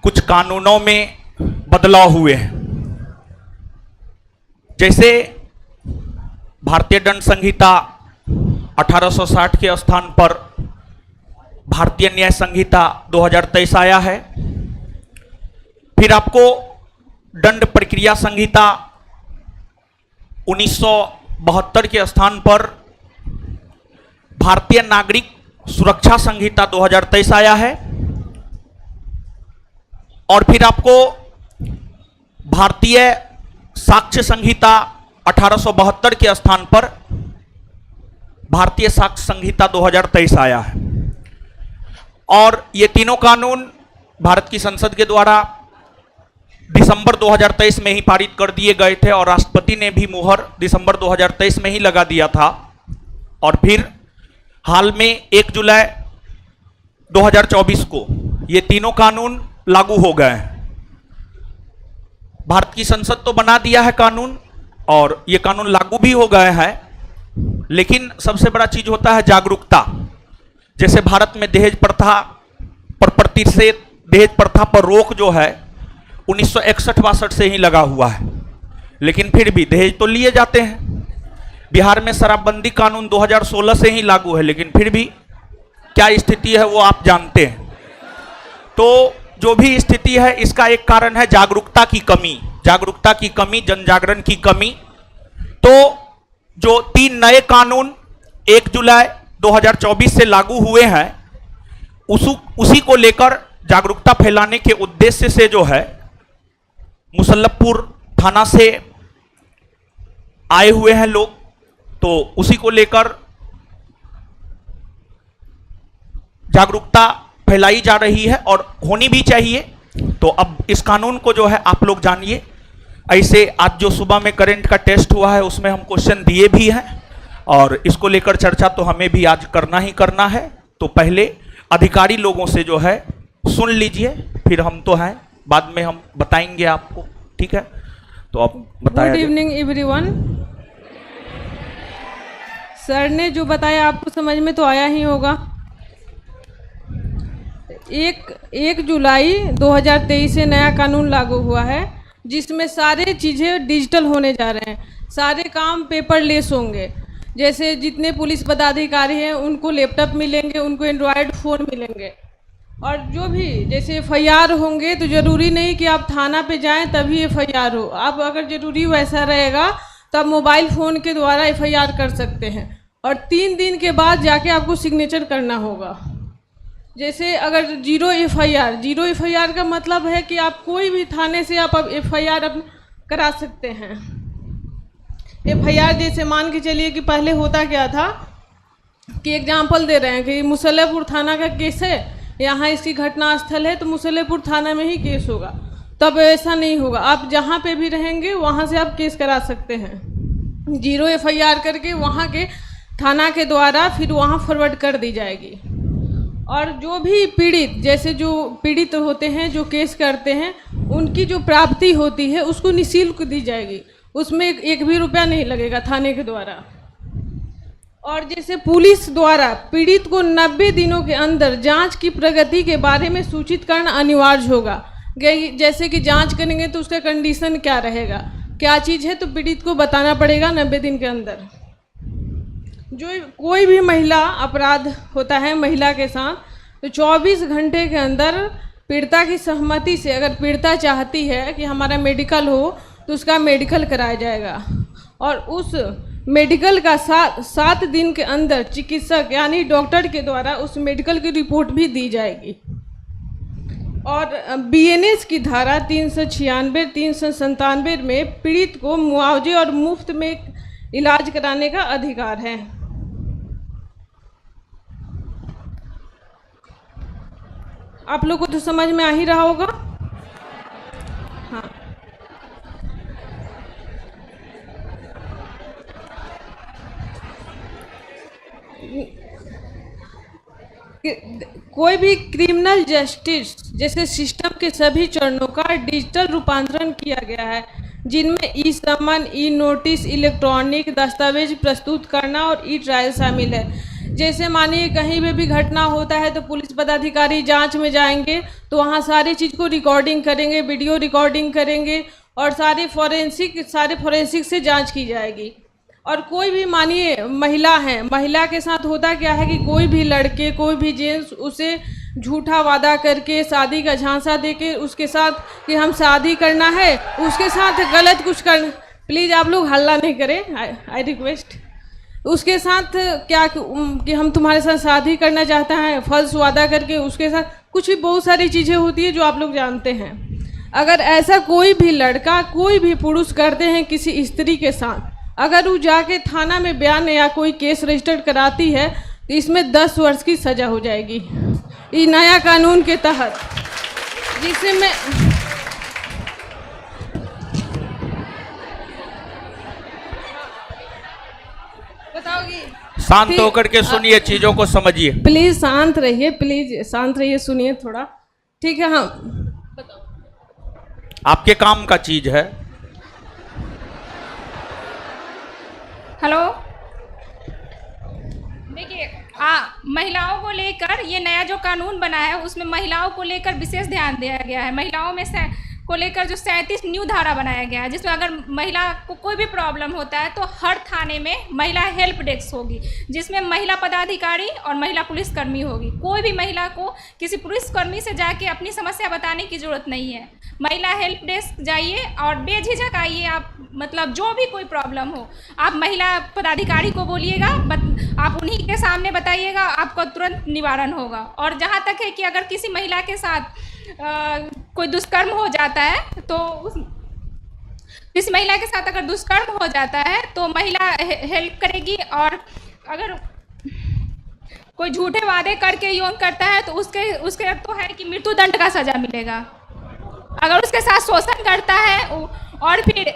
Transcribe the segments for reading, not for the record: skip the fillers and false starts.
कुछ कानूनों में बदलाव हुए हैं। जैसे भारतीय दंड संहिता 1860 के स्थान पर भारतीय न्याय संहिता 2023 आया है। फिर आपको दंड प्रक्रिया संहिता 1972 के स्थान पर भारतीय नागरिक सुरक्षा संहिता 2023 आया है। और फिर आपको भारतीय साक्ष्य संहिता 1872 के स्थान पर भारतीय साक्ष्य संहिता 2023 आया है। और ये तीनों कानून भारत की संसद के द्वारा दिसंबर 2023 में ही पारित कर दिए गए थे और राष्ट्रपति ने भी मुहर दिसंबर 2023 में ही लगा दिया था। और फिर हाल में 1 जुलाई 2024 को ये तीनों कानून लागू हो गए हैं। भारत की संसद तो बना दिया है कानून और ये कानून लागू भी हो गए हैं, लेकिन सबसे बड़ा चीज होता है जागरूकता। जैसे भारत में दहेज प्रथा पर प्रतिषेध, दहेज प्रथा पर रोक जो है 1961-62 से ही लगा हुआ है, लेकिन फिर भी दहेज तो लिए जाते हैं। बिहार में शराबबंदी कानून 2016 से ही लागू है, लेकिन फिर भी क्या स्थिति है वो आप जानते हैं। तो जो भी स्थिति है इसका एक कारण है जागरूकता की कमी, जन जागरण की कमी। तो जो 3 नए कानून 1 जुलाई 2024 से लागू हुए हैं उसी को लेकर जागरूकता फैलाने के उद्देश्य से जो है मुसल्लफपुर थाना से आए हुए हैं लोग, तो उसी को लेकर जागरूकता फैलाई जा रही है और होनी भी चाहिए। तो अब इस कानून को जो है आप लोग जानिए। ऐसे आज जो सुबह में करंट का टेस्ट हुआ है उसमें हम क्वेश्चन दिए भी हैं और इसको लेकर चर्चा तो हमें भी आज करना ही करना है। तो पहले अधिकारी लोगों से जो है सुन लीजिए, फिर हम तो हैं, बाद में हम बताएंगे आपको, ठीक है। तो अब बताया। Good evening everyone. सर ने जो बताया आपको समझ में तो आया ही होगा। 1 जुलाई 2023 से नया कानून लागू हुआ है जिसमें सारे चीज़ें डिजिटल होने जा रहे हैं, सारे काम पेपरलेस होंगे। जैसे जितने पुलिस पदाधिकारी हैं उनको लैपटॉप मिलेंगे, उनको एंड्रॉयड फ़ोन मिलेंगे। और जो भी जैसे एफआईआर होंगे तो ज़रूरी नहीं कि आप थाना पे जाएं तभी एफआईआर हो। आप अगर ज़रूरी वैसा रहेगा तो आप मोबाइल फ़ोन के द्वारा एफआईआर कर सकते हैं और 3 दिन के बाद जाके आपको सिग्नेचर करना होगा। जैसे अगर जीरो एफआईआर का मतलब है कि आप कोई भी थाने से आप एफआईआर करा सकते हैं। एफआईआर जैसे मान के चलिए कि पहले होता क्या था कि एग्जाम्पल दे रहे हैं कि मुसल्लफपुर थाना का केस है, यहाँ इसकी घटना स्थल है तो मुसल्लफपुर थाना में ही केस होगा। तब ऐसा नहीं होगा, आप जहाँ पे भी रहेंगे वहाँ से आप केस करा सकते हैं। जीरो एफआईआर करके वहाँ के थाना के द्वारा फिर वहाँ फॉरवर्ड कर दी जाएगी। और जो भी पीड़ित, जैसे जो पीड़ित होते हैं जो केस करते हैं, उनकी जो प्राप्ति होती है उसको निःशुल्क दी जाएगी, उसमें एक भी रुपया नहीं लगेगा थाने के द्वारा। और जैसे पुलिस द्वारा पीड़ित को 90 दिनों के अंदर जांच की प्रगति के बारे में सूचित करना अनिवार्य होगा। जैसे कि जांच करेंगे तो उसका कंडीशन क्या रहेगा, क्या चीज़ है, तो पीड़ित को बताना पड़ेगा 90 दिन के अंदर। जो कोई भी महिला अपराध होता है महिला के साथ, तो 24 घंटे के अंदर पीड़िता की सहमति से, अगर पीड़िता चाहती है कि हमारा मेडिकल हो तो उसका मेडिकल कराया जाएगा। और उस मेडिकल का 7 दिन के अंदर चिकित्सक यानी डॉक्टर के द्वारा उस मेडिकल की रिपोर्ट भी दी जाएगी। और बीएनएस की धारा 396, 397 में पीड़ित को मुआवजे और मुफ्त में इलाज कराने का अधिकार है। आप लोग को तो समझ में आ ही रहा होगा। हाँ, कोई भी क्रिमिनल जस्टिस जैसे सिस्टम के सभी चरणों का डिजिटल रूपांतरण किया गया है, जिनमें ई समन, ई नोटिस, इलेक्ट्रॉनिक दस्तावेज प्रस्तुत करना और ई ट्रायल शामिल है। जैसे मानिए कहीं पे भी घटना होता है तो पुलिस पदाधिकारी जांच में जाएंगे तो वहाँ सारी चीज़ को रिकॉर्डिंग करेंगे, वीडियो रिकॉर्डिंग करेंगे और सारे फोरेंसिक से जांच की जाएगी। और कोई भी मानिए महिला है, महिला के साथ होता क्या है कि कोई भी लड़के, कोई भी जेंट्स उसे झूठा वादा करके, शादी का झांसा देके उसके साथ कि हम शादी करना है, उसके साथ गलत कुछ कर, प्लीज़ आप लोग हल्ला नहीं करें, आई रिक्वेस्ट। उसके साथ क्या कि हम तुम्हारे साथ शादी करना चाहते हैं, फर्ज वादा करके उसके साथ कुछ भी बहुत सारी चीज़ें होती है जो आप लोग जानते हैं। अगर ऐसा कोई भी लड़का, कोई भी पुरुष करते हैं किसी स्त्री के साथ, अगर वो जाके थाना में बयान या कोई केस रजिस्टर कराती है तो इसमें 10 वर्ष की सज़ा हो जाएगी, ये नया कानून के तहत, जिससे मैं बताओगी। शांत होकर के सुनिए, चीजों को समझिए। प्लीज शांत रहिए, प्लीज शांत रहिए, सुनिए थोड़ा, ठीक है। हाँ आपके काम का चीज है। हेलो, देखिए महिलाओं को लेकर ये नया जो कानून बना है उसमें महिलाओं को लेकर विशेष ध्यान दिया गया है। महिलाओं में से को लेकर जो 37 न्यू धारा बनाया गया है, जिसमें अगर महिला को कोई भी प्रॉब्लम होता है तो हर थाने में महिला हेल्प डेस्क होगी, जिसमें महिला पदाधिकारी और महिला पुलिसकर्मी होगी। कोई भी महिला को किसी पुलिसकर्मी से जाके अपनी समस्या बताने की ज़रूरत नहीं है। महिला हेल्प डेस्क जाइए और बेझिझक आइए। आप मतलब जो भी कोई प्रॉब्लम हो आप महिला पदाधिकारी को बोलिएगा, आप उन्हीं के सामने बताइएगा, आपको तुरंत निवारण होगा। और जहाँ तक है कि अगर किसी महिला के साथ कोई दुष्कर्म हो जाता है तो किसी महिला के साथ अगर दुष्कर्म हो जाता है तो महिला हेल्प करेगी। और अगर कोई झूठे वादे करके यौन करता है तो उसके तो है कि मृत्यु दंड का सजा मिलेगा। अगर उसके साथ शोषण करता है और फिर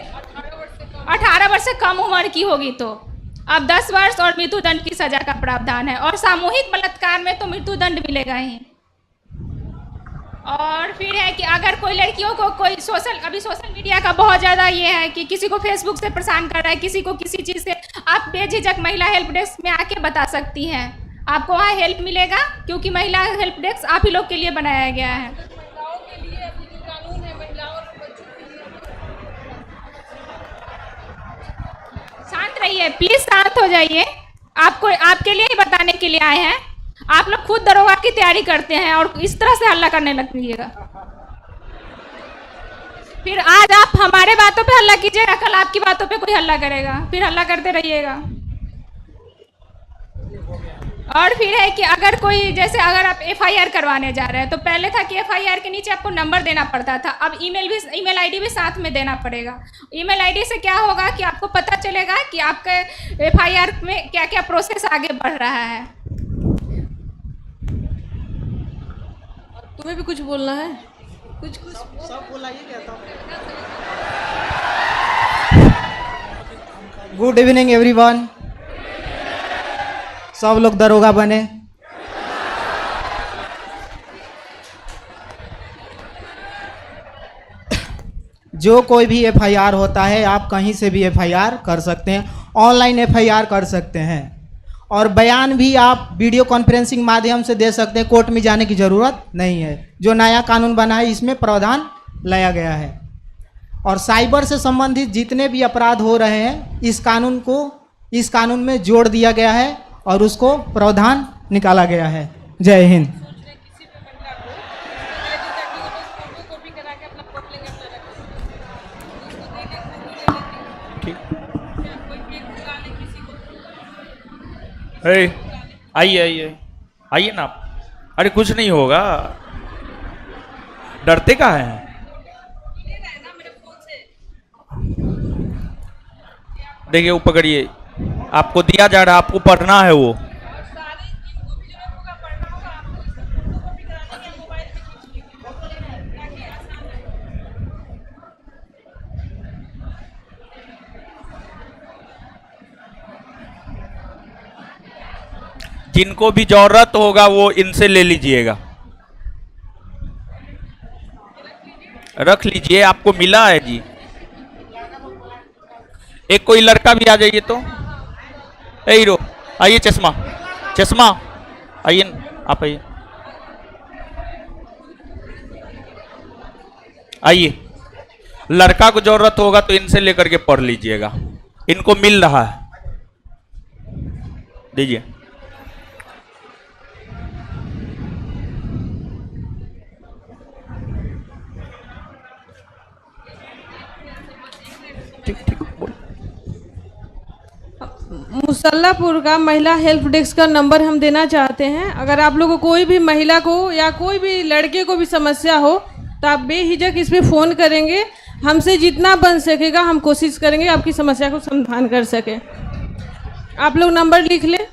18 वर्ष से कम उम्र की होगी तो अब 10 वर्ष और मृत्यु दंड की सजा का प्रावधान है। और सामूहिक बलात्कार में तो मृत्यु दंड मिलेगा ही। और फिर है कि अगर कोई लड़कियों को कोई अभी सोशल मीडिया का बहुत ज़्यादा ये है कि किसी को फेसबुक से परेशान कर रहा है, किसी को किसी चीज़ से, आप बेझिझक महिला हेल्प डेस्क में आके बता सकती हैं, आपको वहाँ हेल्प मिलेगा, क्योंकि महिला हेल्प डेस्क आप ही लोग के लिए बनाया गया है। महिलाओं के लिए अभी जो कानून है, महिलाओं और बच्चों के लिए। शांत रहिए प्लीज़, शांत हो जाइए। आपके लिए ही बताने के लिए आए हैं। आप लोग खुद दरोगा की तैयारी करते हैं और इस तरह से हल्ला करने लगिएगा। फिर आज आप हमारे बातों पे हल्ला कीजिएगा, कल आपकी बातों पे कोई हल्ला करेगा, फिर हल्ला करते रहिएगा। और फिर है कि अगर कोई, जैसे अगर आप FIR करवाने जा रहे हैं तो पहले था कि FIR के नीचे आपको नंबर देना पड़ता था, अब ईमेल ID भी साथ में देना पड़ेगा। ईमेल ID से क्या होगा कि आपको पता चलेगा कि आपके FIR में क्या क्या प्रोसेस आगे बढ़ रहा है। तुम्हें भी कुछ बोलना है? कुछ सब बोलाइए क्या था। Good evening everyone. सब लोग दरोगा बने। जो कोई भी FIR होता है आप कहीं से भी FIR कर सकते हैं, ऑनलाइन FIR कर सकते हैं, और बयान भी आप वीडियो कॉन्फ्रेंसिंग माध्यम से दे सकते हैं। कोर्ट में जाने की ज़रूरत नहीं है। जो नया कानून बना है इसमें प्रावधान लाया गया है। और साइबर से संबंधित जितने भी अपराध हो रहे हैं इस कानून में जोड़ दिया गया है और उसको प्रावधान निकाला गया है। जय हिंद। आइए ना आप। अरे कुछ नहीं होगा, डरते का है। देखिए वो पकड़िए, आपको दिया जा रहा है, आपको पढ़ना है वो। जिनको भी जरूरत होगा वो इनसे ले लीजिएगा, रख लीजिए, आपको मिला है जी। एक कोई लड़का भी आ जाइए तो। हीरो आइए, चश्मा चश्मा आइए न, आप आइए आइए। लड़का को जरूरत होगा तो इनसे लेकर के पढ़ लीजिएगा, इनको मिल रहा है, दीजिए। ठीक ठीक बोल। मुसल्लापुर का महिला हेल्प डेस्क का नंबर हम देना चाहते हैं। अगर आप लोगों को कोई भी महिला को या कोई भी लड़के को भी समस्या हो तो आप बेहिचक इस पे फ़ोन करेंगे। हमसे जितना बन सकेगा हम कोशिश करेंगे आपकी समस्या को समाधान कर सके। आप लोग नंबर लिख लें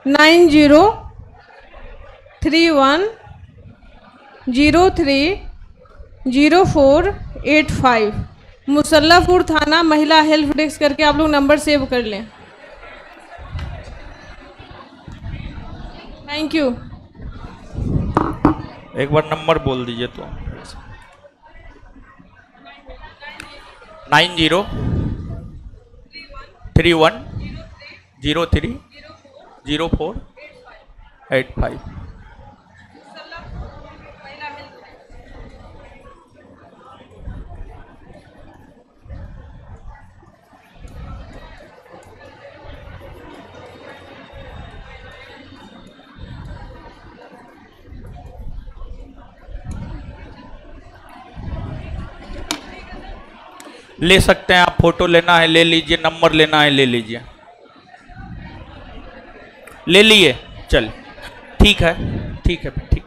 9031030485 मुसल्लापुर थाना महिला हेल्प डेस्क करके आप लोग नंबर सेव कर लें। Thank you. एक बार नंबर बोल दीजिए तो। 9031030485 ले सकते हैं आप, फोटो लेना है ले लीजिए, नंबर लेना है ले लीजिए, ले लिए। चल ठीक है ठीक है ठीक।